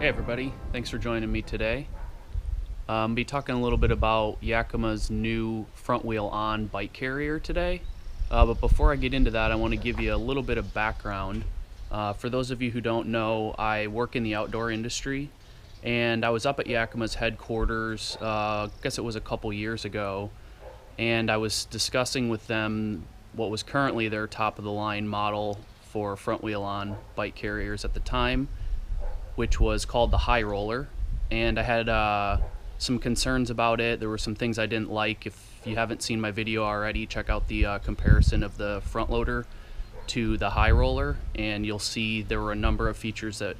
Hey everybody, thanks for joining me today. I'll be talking a little bit about Yakima's new front wheel on bike carrier today. But before I get into that, I want to give you a little bit of background. For those of you who don't know, I work in the outdoor industry, and I was up at Yakima's headquarters, I guess it was a couple years ago, and I was discussing with them what was currently their top of the line model for front wheel on bike carriers at the time, which was called the HighRoller. And I had some concerns about it. There were some things I didn't like. If you haven't seen my video already, check out the comparison of the front loader to the HighRoller, and you'll see there were a number of features that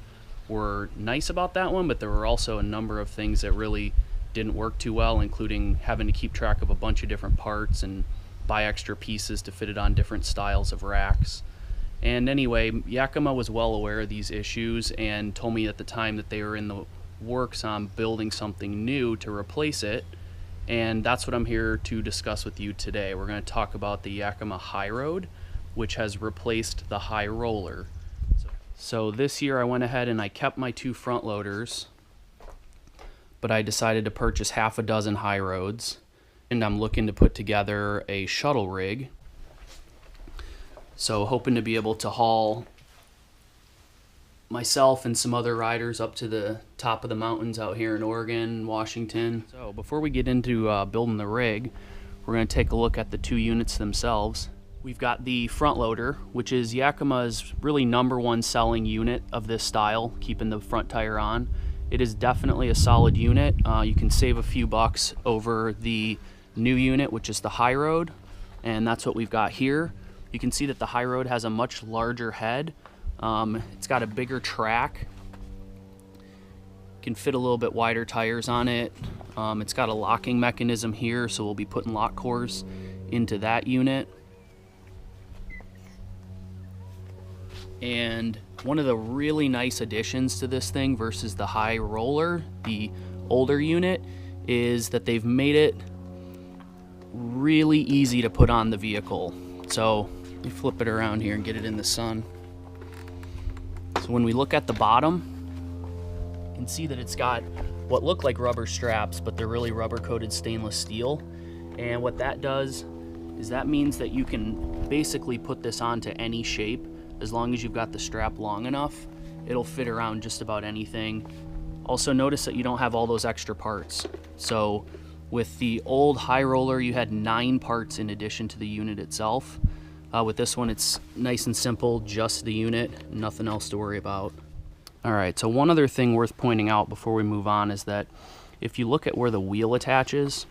were nice about that one, but there were also a number of things that really didn't work too well, including having to keep track of a bunch of different parts and buy extra pieces to fit it on different styles of racks. And anyway, Yakima was well aware of these issues and told me at the time that they were in the works on building something new to replace it, and that's what I'm here to discuss with you today. We're going to talk about the Yakima HighRoad, which has replaced the HighRoller. So this year I went ahead and I kept my two front loaders, but I decided to purchase half a dozen HighRoads, and I'm looking to put together a shuttle rig. So hoping to be able to haul myself and some other riders up to the top of the mountains out here in Oregon, Washington. So before we get into building the rig, we're going to take a look at the two units themselves. We've got the front loader, which is Yakima's really #1 selling unit of this style, keeping the front tire on. It is definitely a solid unit. You can save a few bucks over the new unit, which is the HighRoad, and that's what we've got here. You can see that the HighRoad has a much larger head. It's got a bigger track. Can fit a little bit wider tires on it. It's got a locking mechanism here, so we'll be putting lock cores into that unit. And one of the really nice additions to this thing versus the HighRoller, the older unit, is that they've made it really easy to put on the vehicle. So let me flip it around here and get it in the sun. So when we look at the bottom, you can see that it's got what look like rubber straps, but they're really rubber coated stainless steel. And what that does is that means that you can basically put this onto any shape. As long as you've got the strap long enough, it'll fit around just about anything. Also notice that you don't have all those extra parts. So with the old HighRoller, you had 9 parts in addition to the unit itself. With this one, it's nice and simple, just the unit, nothing else to worry about. All right, so one other thing worth pointing out before we move on is that if you look at where the wheel attaches,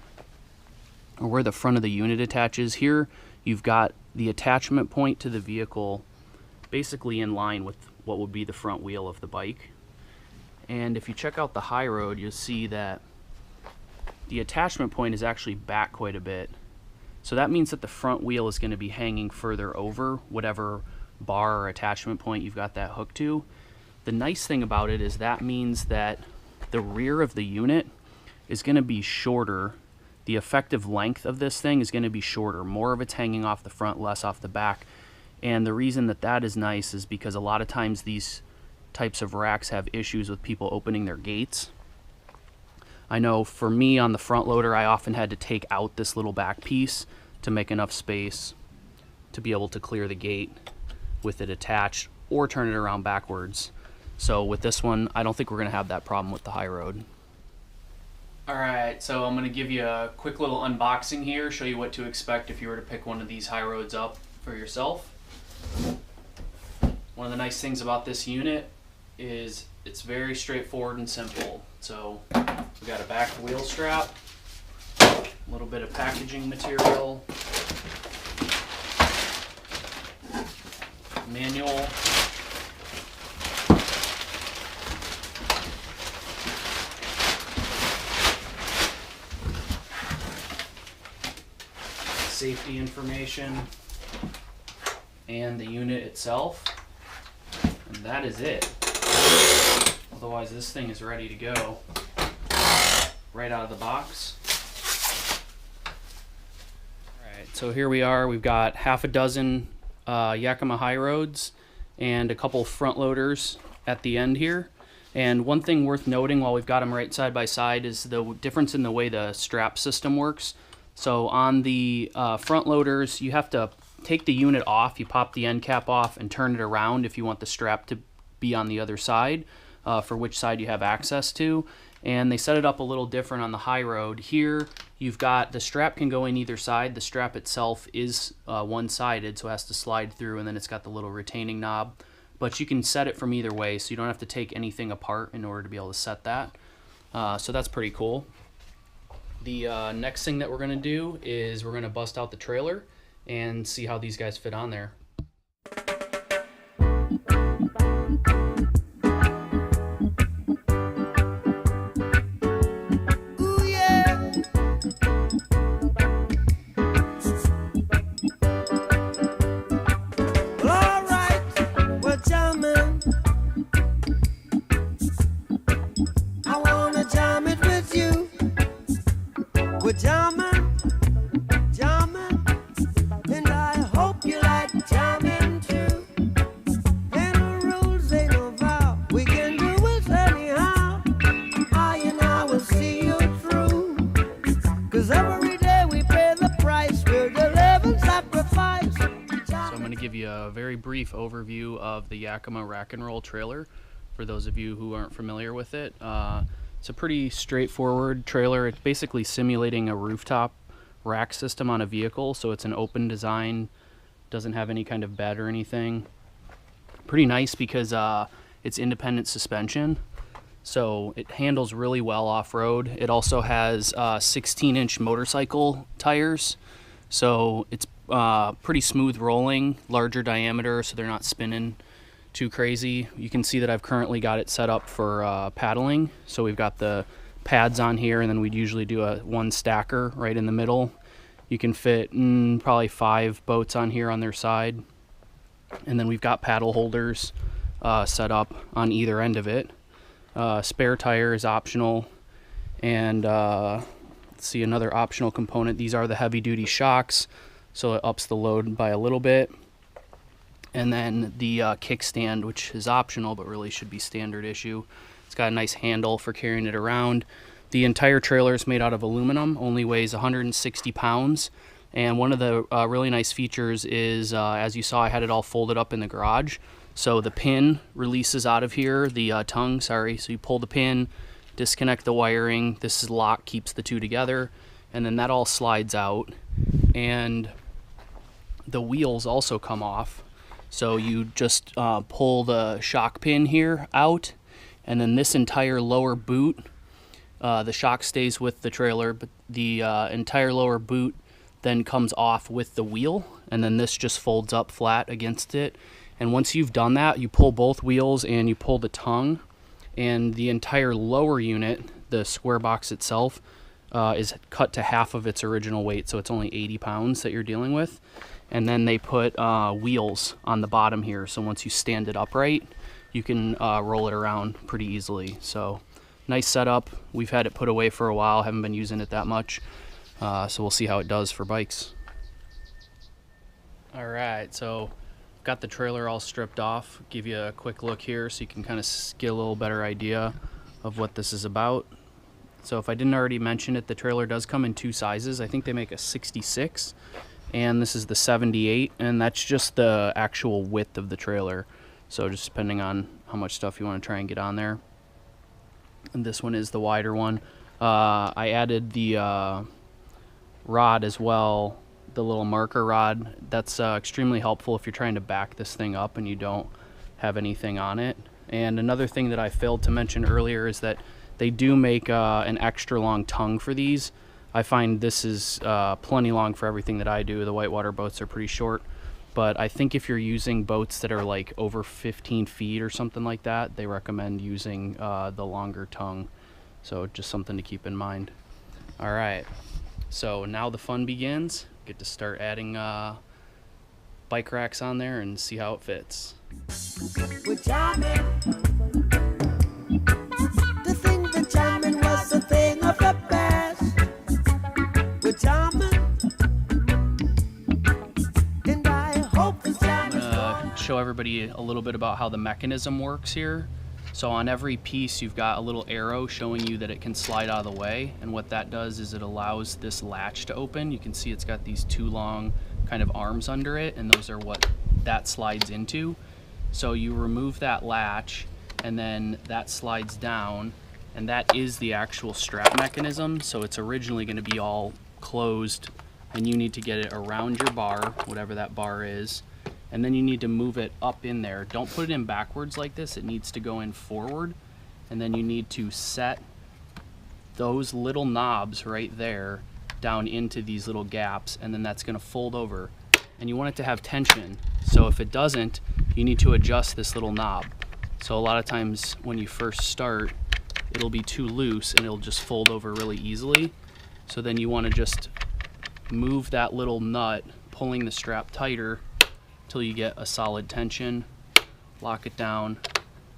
or where the front of the unit attaches, here you've got the attachment point to the vehicle basically in line with what would be the front wheel of the bike. And if you check out the HighRoad, you'll see that the attachment point is actually back quite a bit. So that means that the front wheel is going to be hanging further over whatever bar or attachment point you've got that hooked to. The nice thing about it is that means that the rear of the unit is going to be shorter. The effective length of this thing is going to be shorter. More of it's hanging off the front, less off the back. And the reason that that is nice is because a lot of times these types of racks have issues with people opening their gates. I know for me on the front loader, I often had to take out this little back piece to make enough space to be able to clear the gate with it attached or turn it around backwards. So with this one, I don't think we're going to have that problem with the HighRoad. Alright, so I'm going to give you a quick little unboxing here, show you what to expect if you were to pick one of these HighRoads up for yourself. One of the nice things about this unit is it's very straightforward and simple. So we've got a back wheel strap, a little bit of packaging material, manual, safety information, and the unit itself, and that is it. Otherwise, this thing is ready to go right out of the box. Alright, so here we are. We've got half a dozen Yakima HighRoads and a couple front loaders at the end here. And one thing worth noting while we've got them right side by side is the difference in the way the strap system works. So on the front loaders, you have to take the unit off, you pop the end cap off and turn it around if you want the strap to be on the other side, for which side you have access to. And they set it up a little different on the HighRoad. Here, you've got the strap can go in either side. The strap itself is one-sided, so it has to slide through, and then it's got the little retaining knob. But you can set it from either way, so you don't have to take anything apart in order to be able to set that. So that's pretty cool. The next thing that we're going to do is we're going to bust out the trailer and see how these guys fit on there. Give you a very brief overview of the Yakima RackandRoll trailer for those of you who aren't familiar with it. It's a pretty straightforward trailer. It's basically simulating a rooftop rack system on a vehicle, so it's an open design, doesn't have any kind of bed or anything. Pretty nice because it's independent suspension, so it handles really well off-road. It also has 16-inch motorcycle tires, so it's pretty smooth rolling, larger diameter, so they're not spinning too crazy. You can see that I've currently got it set up for paddling. So we've got the pads on here, and then we'd usually do one stacker right in the middle. You can fit probably 5 boats on here on their side. And then we've got paddle holders set up on either end of it. Spare tire is optional. And let's see, another optional component. These are the heavy duty shocks, so it ups the load by a little bit. And then the kickstand, which is optional but really should be standard issue. It's got a nice handle for carrying it around. The entire trailer is made out of aluminum, only weighs 160 pounds. And one of the really nice features is, as you saw, I had it all folded up in the garage. So the pin releases out of here, the tongue, sorry. So you pull the pin, disconnect the wiring. This lock keeps the two together, and then that all slides out. And the wheels also come off, so you just pull the shock pin here out, and then this entire lower boot, the shock stays with the trailer, but the entire lower boot then comes off with the wheel, and then this just folds up flat against it. And once you've done that, you pull both wheels and you pull the tongue, and the entire lower unit, the square box itself, is cut to half of its original weight, so it's only 80 pounds that you're dealing with. And then they put wheels on the bottom here, so once you stand it upright, you can roll it around pretty easily. So nice setup. We've had it put away for a while, haven't been using it that much, so we'll see how it does for bikes. All right, so got the trailer all stripped off. Give you a quick look here so you can kind of get a little better idea of what this is about. So if I didn't already mention it, the trailer does come in 2 sizes. I think they make a 66, and this is the 78, and that's just the actual width of the trailer. So just depending on how much stuff you want to try and get on there. And this one is the wider one. I added the rod as well, the little marker rod. That's extremely helpful if you're trying to back this thing up and you don't have anything on it. And another thing that I failed to mention earlier is that they do make an extra long tongue for these. I find this is plenty long for everything that I do. The whitewater boats are pretty short, but I think if you're using boats that are like over 15 feet or something like that, they recommend using the longer tongue. So just something to keep in mind. All right, so now the fun begins. Get to start adding bike racks on there and see how it fits. We're jamming. The thing that jamming was a thing of the past. We're jamming. And I hope this jam is show everybody a little bit about how the mechanism works here. So on every piece you've got a little arrow showing you that it can slide out of the way, and what that does is it allows this latch to open. You can see it's got these two long kind of arms under it, and those are what that slides into. So you remove that latch and then that slides down, and that is the actual strap mechanism. So it's originally going to be all closed, and you need to get it around your bar, whatever that bar is, and then you need to move it up in there. Don't put it in backwards like this, it needs to go in forward, and then you need to set those little knobs right there down into these little gaps, and then that's going to fold over, and you want it to have tension. So if it doesn't, you need to adjust this little knob. So a lot of times when you first start, it'll be too loose and it'll just fold over really easily. So then you want to just move that little nut, pulling the strap tighter till you get a solid tension, lock it down,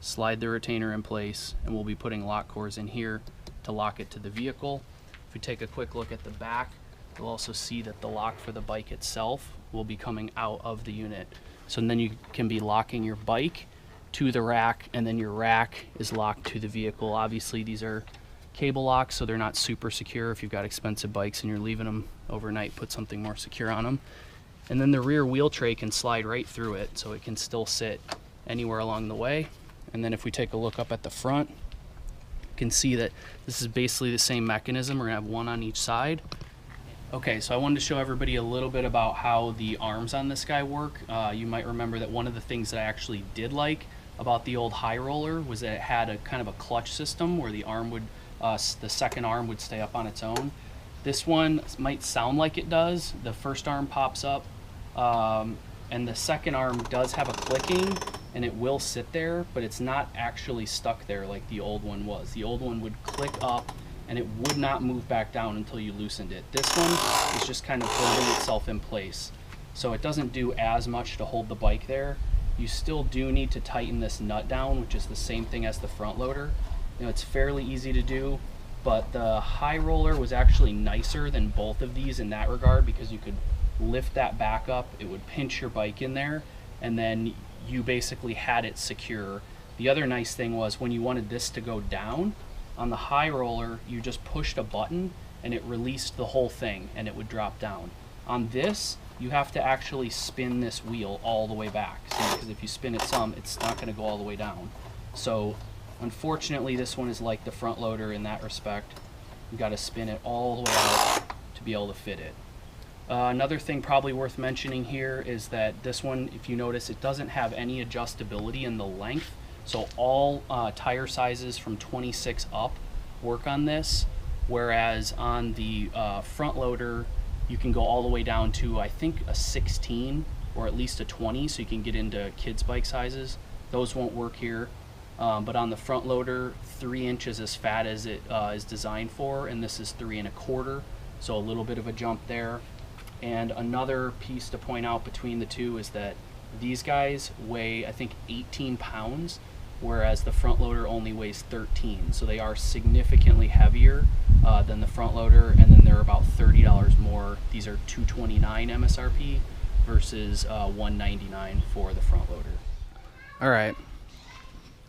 slide the retainer in place, and we'll be putting lock cores in here to lock it to the vehicle. If we take a quick look at the back, you'll also see that the lock for the bike itself will be coming out of the unit. So then you can be locking your bike to the rack, and then your rack is locked to the vehicle. Obviously these are cable locks, so they're not super secure. If you've got expensive bikes and you're leaving them overnight, put something more secure on them. And then the rear wheel tray can slide right through it, so it can still sit anywhere along the way. And then if we take a look up at the front, you can see that this is basically the same mechanism. We're gonna have one on each side. Okay, so I wanted to show everybody a little bit about how the arms on this guy work. You might remember that one of the things that I actually did like about the old HighRoller was that it had a kind of a clutch system where the arm would, the second arm would stay up on its own. This one might sound like it does. The first arm pops up, and the second arm does have a clicking, and it will sit there, but it's not actually stuck there like the old one was. The old one would click up and it would not move back down until you loosened it. This one is just kind of holding itself in place. So it doesn't do as much to hold the bike there. You still do need to tighten this nut down, which is the same thing as the front loader. You know, it's fairly easy to do, but the HighRoller was actually nicer than both of these in that regard, because you could lift that back up, it would pinch your bike in there, and then you basically had it secure. The other nice thing was when you wanted this to go down, on the HighRoller, you just pushed a button and it released the whole thing and it would drop down. On this, you have to actually spin this wheel all the way back, because if you spin it some, it's not going to go all the way down. So unfortunately, this one is like the front loader in that respect. You got to spin it all the way out to be able to fit it. Another thing probably worth mentioning here is that this one, if you notice, it doesn't have any adjustability in the length. So all tire sizes from 26 up work on this, whereas on the front loader, you can go all the way down to, I think, a 16 or at least a 20, so you can get into kids' bike sizes. Those won't work here. But on the front loader, 3 inches as fat as it is designed for, and this is 3 1/4, so a little bit of a jump there. And another piece to point out between the two is that these guys weigh, I think, 18 pounds, whereas the front loader only weighs 13. So they are significantly heavier than the front loader, and then they're about $30 more. These are $229 MSRP versus $199 for the front loader. All right,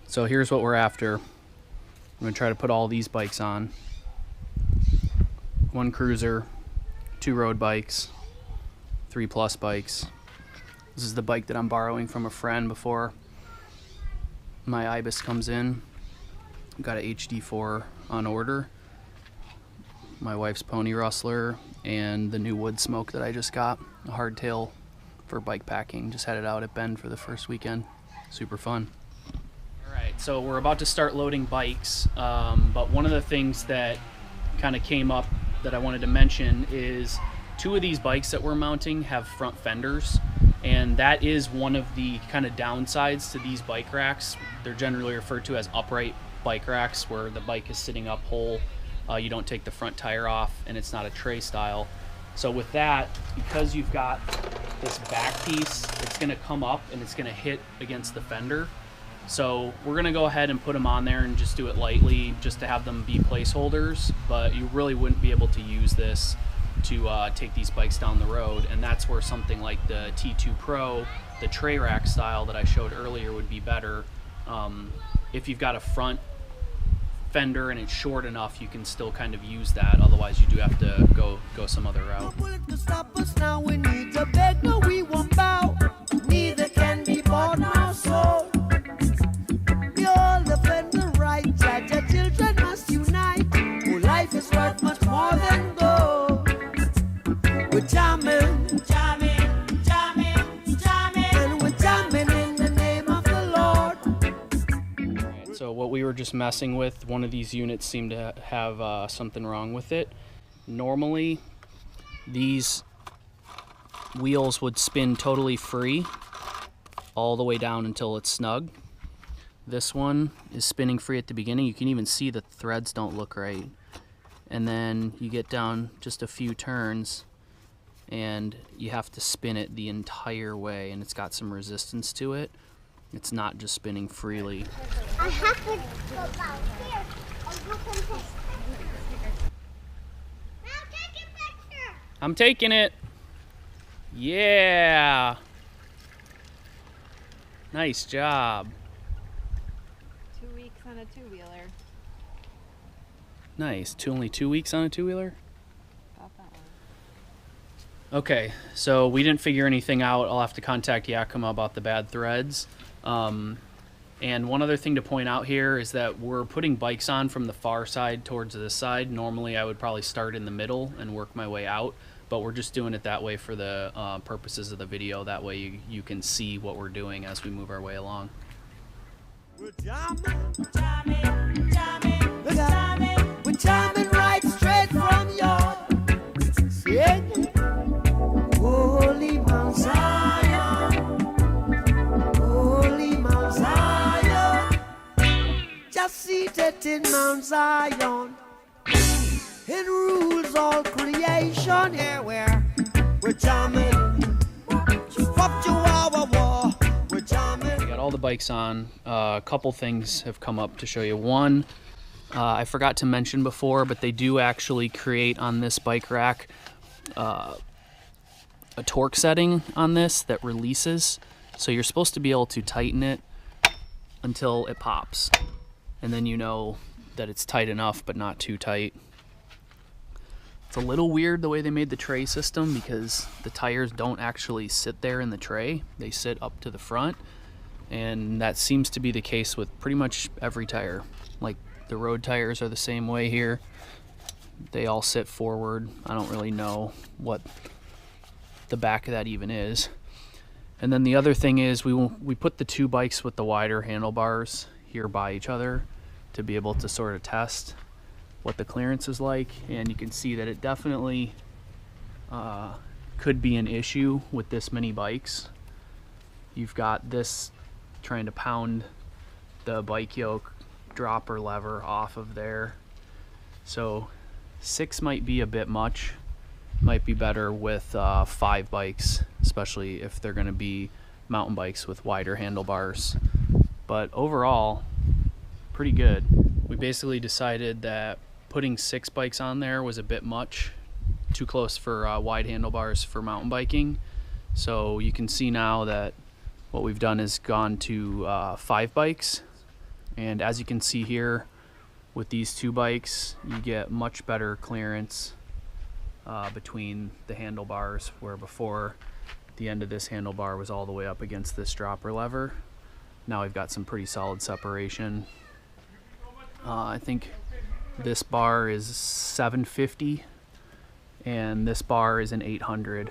so here's what we're after. I'm gonna try to put all these bikes on. 1 cruiser, 2 road bikes, 3 plus bikes. This is the bike that I'm borrowing from a friend before my Ibis comes in. I've got a HD4 on order, my wife's pony rustler, and the new wood smoke that I just got, a hardtail for bike packing. Just had it out at Bend for the first weekend. Super fun. All right, so we're about to start loading bikes, but one of the things that kind of came up that I wanted to mention is 2 of these bikes that we're mounting have front fenders, and that is one of the kind of downsides to these bike racks. They're generally referred to as upright bike racks, where the bike is sitting up whole. You don't take the front tire off, and it's not a tray style. So with that, because you've got this back piece, it's going to come up and it's going to hit against the fender. So we're going to go ahead and put them on there and just do it lightly, just to have them be placeholders, but you really wouldn't be able to use this to take these bikes down the road, and that's where something like the T2 Pro, the tray rack style that I showed earlier, would be better. if you've got a front fender and it's short enough, you can still kind of use that. Otherwise, you do have to go some other route. No bullet can stop us now. We need to beg, no, we won't bow. Neither can be bought nor sold. We all defend the right. Judge, our children must unite. Oh, life is worth much more than gold. We're jamming, jamming, jamming, jamming, and we're jamming in the name of the Lord. So what we were just messing with, one of these units seemed to have something wrong with it. Normally, these wheels would spin totally free all the way down until it's snug. This one is spinning free at the beginning. You can even see the threads don't look right. And then you get down just a few turns and you have to spin it the entire way, and it's got some resistance to it. It's not just spinning freely. I have to go down here. I'll look and test. Now take a picture. I'm taking it. Yeah. Nice job. 2 weeks on a two-wheeler. Nice. Only 2 weeks on a two-wheeler? Got that one. Okay, so we didn't figure anything out. I'll have to contact Yakima about the bad threads. And one other thing to point out here is that we're putting bikes on from the far side towards this side. Normally I would probably start in the middle and work my way out, but we're just doing it that way for the purposes of the video. That way you can see what we're doing as we move our way along. We're jamming, jamming, jamming, jamming. We're jamming right straight from your sing. Holy Mount Zion, Holy Mount Zion, just seated in Mount Zion. It rules all creation. Here we're jamming. Up to our war, we're jamming. Got all the bikes on. A couple things have come up to show you. One, I forgot to mention before, but they do actually create on this bike rack a torque setting on this that releases. So you're supposed to be able to tighten it until it pops. And then you know that it's tight enough, but not too tight. It's a little weird the way they made the tray system, because the tires don't actually sit there in the tray. They sit up to the front. And that seems to be the case with pretty much every tire. Like the road tires are the same way here. They all sit forward. I don't really know what the back of that even is. And then the other thing is we put the two bikes with the wider handlebars here by each other to be able to sort of test what the clearance is like, and you can see that it definitely could be an issue with this many bikes. You've got this trying to pound the bike yoke dropper lever off of there, so 6 might be a bit much. Might be better with 5 bikes, especially if they're going to be mountain bikes with wider handlebars. But overall, pretty good. We basically decided that putting 6 bikes on there was a bit much, too close for wide handlebars for mountain biking. So you can see now that what we've done is gone to 5 bikes. And as you can see here, with these 2 bikes, you get much better clearance between the handlebars, where before the end of this handlebar was all the way up against this dropper lever. Now we've got some pretty solid separation. I think this bar is 750 and this bar is an 800.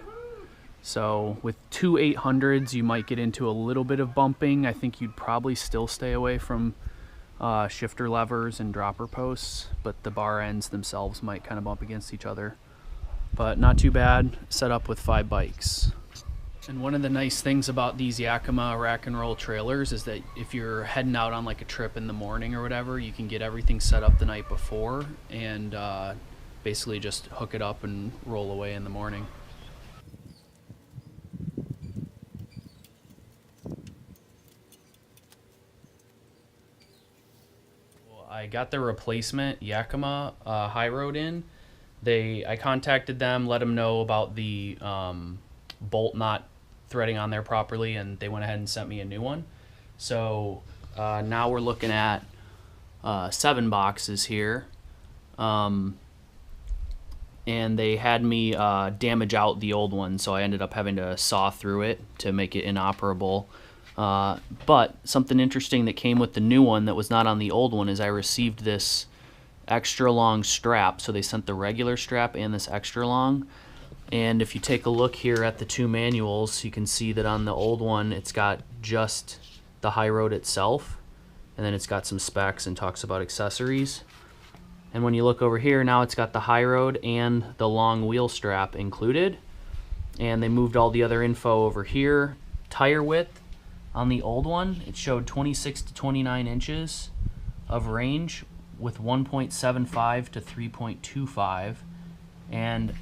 So with 2 800s you might get into a little bit of bumping. I think you'd probably still stay away from shifter levers and dropper posts, but the bar ends themselves might kind of bump against each other. But not too bad, set up with 5 bikes. And one of the nice things about these Yakima rack and roll trailers is that if you're heading out on like a trip in the morning or whatever, you can get everything set up the night before and basically just hook it up and roll away in the morning. I got the replacement Yakima HighRoad in. I contacted them, let them know about the bolt not threading on there properly, and they went ahead and sent me a new one. So Now we're looking at 7 boxes here. And they had me damage out the old one, so I ended up having to saw through it to make it inoperable. But something interesting that came with the new one that was not on the old one is I received this extra long strap. So they sent the regular strap and this extra long. And if you take a look here at the 2 manuals, you can see that on the old one it's got just the HighRoad itself, and then it's got some specs and talks about accessories. And when you look over here, now it's got the HighRoad and the long wheel strap included. And they moved all the other info over here. Tire width on the old one, it showed 26 to 29 inches of range with 1.75 to 3.25. And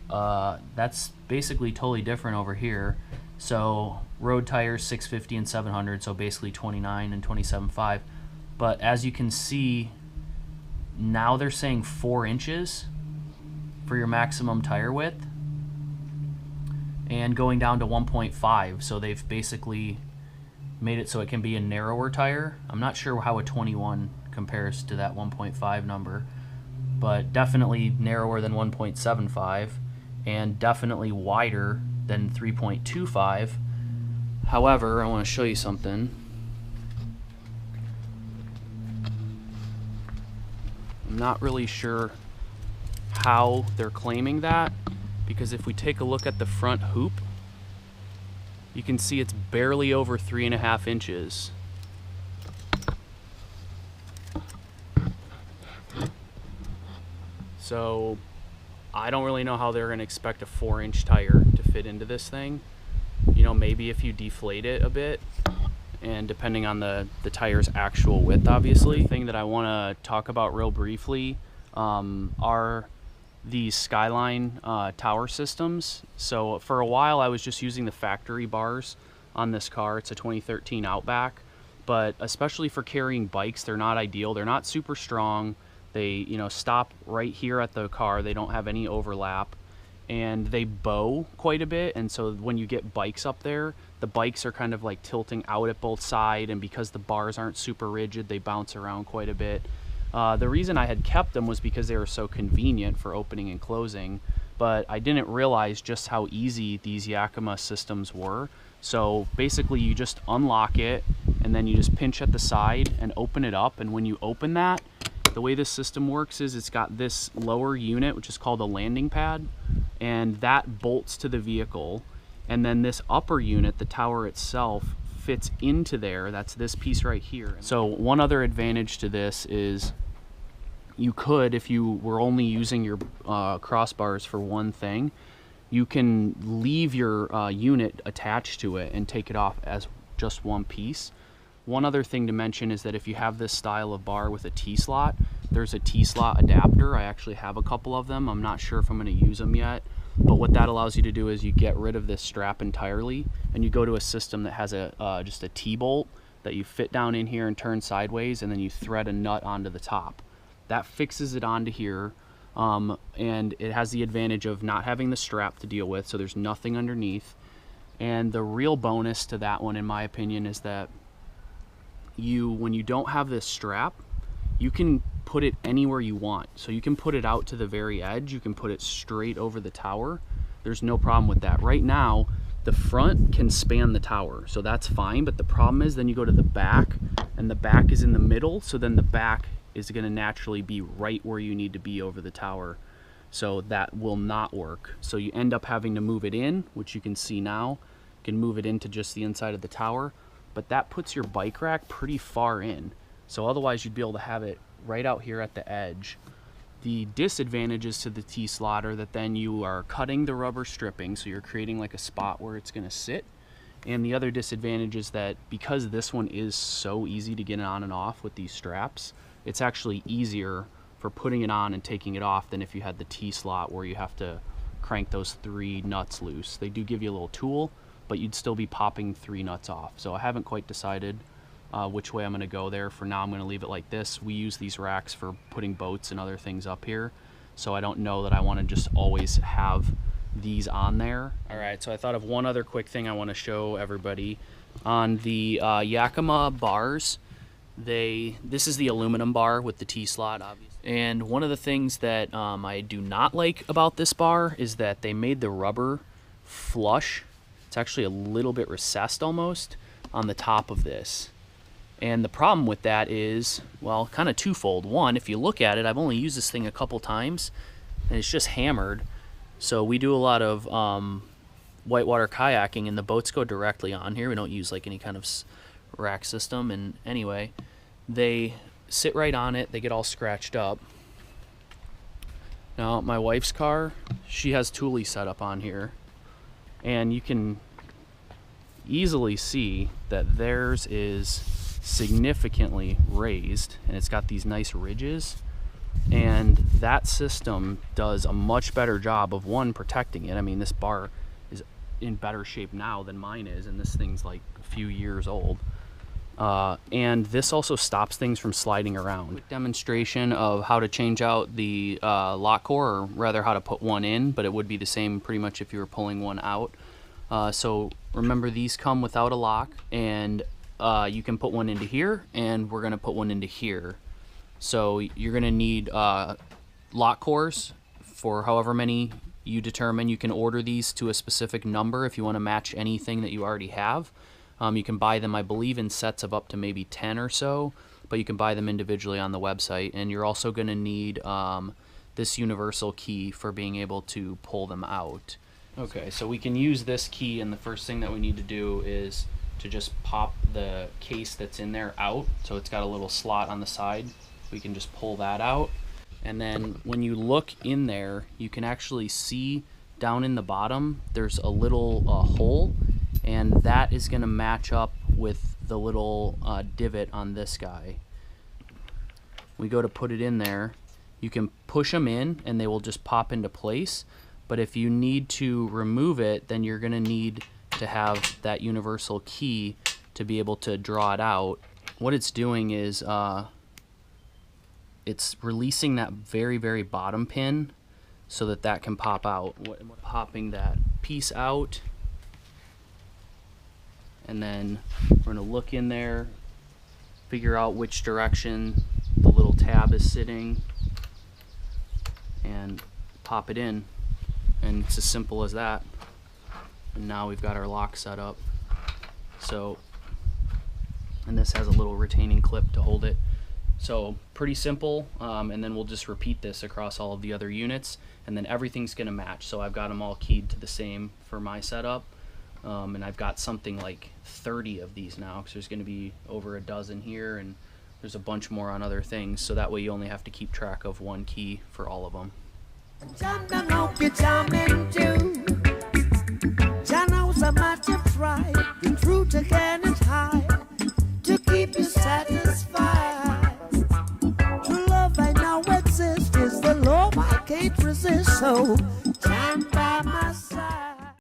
that's basically totally different over here. So road tires 650 and 700, so basically 29 and 27.5. But as you can see, now they're saying 4 inches for your maximum tire width and going down to 1.5. So they've basically made it so it can be a narrower tire. I'm not sure how a 21 compares to that 1.5 number, but definitely narrower than 1.75 and definitely wider than 3.25. However, I want to show you something. I'm not really sure how they're claiming that, because if we take a look at the front hoop, you can see it's barely over 3.5 inches. So I don't really know how they're going to expect a 4-inch tire to fit into this thing. You know, maybe if you deflate it a bit, and depending on the tire's actual width, obviously. The thing that I want to talk about real briefly are these SkyLine tower systems. So for a while I was just using the factory bars on this car. It's a 2013 Outback, but especially for carrying bikes, they're not ideal. They're not super strong. They, you know, stop right here at the car. They don't have any overlap, and they bow quite a bit. And so when you get bikes up there, the bikes are kind of like tilting out at both sides, and because the bars aren't super rigid, they bounce around quite a bit. The reason I had kept them was because they were so convenient for opening and closing, but I didn't realize just how easy these Yakima systems were. So basically you just unlock it, and then you just pinch at the side and open it up. And when you open that, the way this system works is it's got this lower unit, which is called a landing pad, and that bolts to the vehicle. And then this upper unit, the tower itself, fits into there. That's this piece right here. So one other advantage to this is you could, if you were only using your crossbars for one thing, you can leave your unit attached to it and take it off as just one piece. One other thing to mention is that if you have this style of bar with a T-slot, there's a T-slot adapter. I actually have a couple of them. I'm not sure if I'm going to use them yet, but what that allows you to do is you get rid of this strap entirely, and you go to a system that has a just a T-bolt that you fit down in here and turn sideways, and then you thread a nut onto the top. That fixes it onto here, and it has the advantage of not having the strap to deal with, so there's nothing underneath. And the real bonus to that one, in my opinion, is that when you don't have this strap, you can put it anywhere you want. So you can put it out to the very edge, you can put it straight over the tower. There's no problem with that. Right now, the front can span the tower, so that's fine, but the problem is then you go to the back, and the back is in the middle, so then the back is going to naturally be right where you need to be over the tower. So that will not work. So you end up having to move it in, which you can see now. You can move it into just the inside of the tower, but that puts your bike rack pretty far in. So otherwise you'd be able to have it right out here at the edge. The disadvantages to the T-slot are that then you are cutting the rubber stripping, so you're creating like a spot where it's going to sit. And the other disadvantage is that because this one is so easy to get on and off with these straps, it's actually easier for putting it on and taking it off than if you had the T-slot where you have to crank those 3 nuts loose. They do give you a little tool, but you'd still be popping 3 nuts off. So I haven't quite decided which way I'm going to go there. For now, I'm going to leave it like this. We use these racks for putting boats and other things up here, so I don't know that I want to just always have these on there. All right, so I thought of one other quick thing I want to show everybody. On the Yakima bars, This is the aluminum bar with the T-slot, obviously. And one of the things that I do not like about this bar is that they made the rubber flush. It's actually a little bit recessed almost on the top of this. And the problem with that is, well, kind of twofold. One, if you look at it, I've only used this thing a couple times, and it's just hammered. So we do a lot of whitewater kayaking, and the boats go directly on here. We don't use like any kind of rack system. And anyway, they sit right on it. They get all scratched up. Now, my wife's car, she has Thule set up on here, and you can easily see that theirs is significantly raised, and it's got these nice ridges, and that system does a much better job of, one, protecting it. I mean, this bar is in better shape now than mine is, and this thing's like a few years old. And this also stops things from sliding around. Quick demonstration of how to change out the lock core, or rather how to put one in, but it would be the same pretty much if you were pulling one out. So remember, these come without a lock, and you can put one into here, and we're going to put one into here. So you're going to need lock cores for however many you determine. You can order these to a specific number if you want to match anything that you already have. You can buy them, I believe, in sets of up to maybe 10 or so, but you can buy them individually on the website. And you're also going to need this universal key for being able to pull them out. Okay, so we can use this key, and the first thing that we need to do is to just pop the case that's in there out. So it's got a little slot on the side. We can just pull that out. And then when you look in there, you can actually see down in the bottom, there's a little hole, and that is going to match up with the little divot on this guy. We go to put it in there. You can push them in, and they will just pop into place. But if you need to remove it, then you're going to need to have that universal key to be able to draw it out. What it's doing is it's releasing that very, very bottom pin so that that can pop out. Popping that piece out, and then we're going to look in there, figure out which direction the little tab is sitting, and pop it in. And it's as simple as that. And now we've got our lock set up. So, and this has a little retaining clip to hold it. So pretty simple, and then we'll just repeat this across all of the other units, and then everything's going to match. So I've got them all keyed to the same for my setup, and I've got something like 30 of these now, because there's going to be over a dozen here, and there's a bunch more on other things, so that way you only have to keep track of one key for all of them. John, don't hope you're charming too. John knows how much you've tried. The truth again is high to keep you satisfied. True love I know exists is the love I can't resist. So